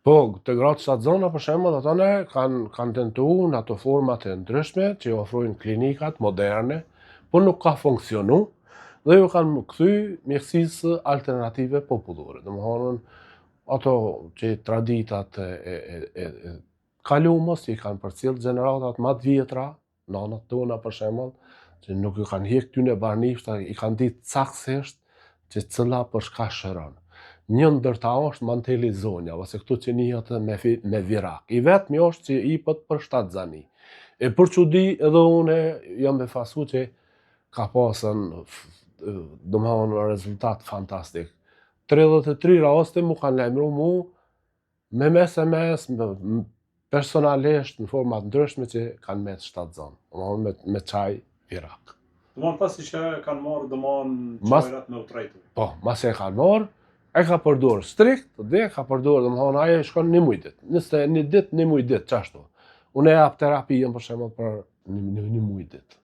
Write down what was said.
Po, të gratë shtatë zona, për shembull, atone kanë tentuar në ato format e ndryshme që ofrojnë klinikat moderne, por nuk ka funksionu dhe ju kanë kthy mjekësisë alternative popullore. Domthonë, ato që traditat e kalumës i kanë përcjell gjeneratat më të vjetra, nanat tona për shembull, që nuk ju kanë hiq këtyne banifta, i kanë ditë saktësisht që cëlla për shka shëron. Një ndër ta është manteli zonja, ose këtu që njihet me virak. I vetmi është që i pët për 7 zani. E për çudi edhe une jam befasu që ka pasën domthonë rezultat fantastik. 33 raste mu kanë lajmëru mu me SMS, personalisht në format ndryshme që kanë me 7 zonë, domthonë me çaj virak. Domthonë pasi që kanë marrë domthonë çajrat me utrejtur. Po, mas e kanë marrë, e ka përdorë strikt dhe ka përdorë, domthonë ajo shkon 1 muj ditë. 21 ditë, 1 muj ditë, çashtu. Unë e jap terapijën për shembull për 1 muj ditë.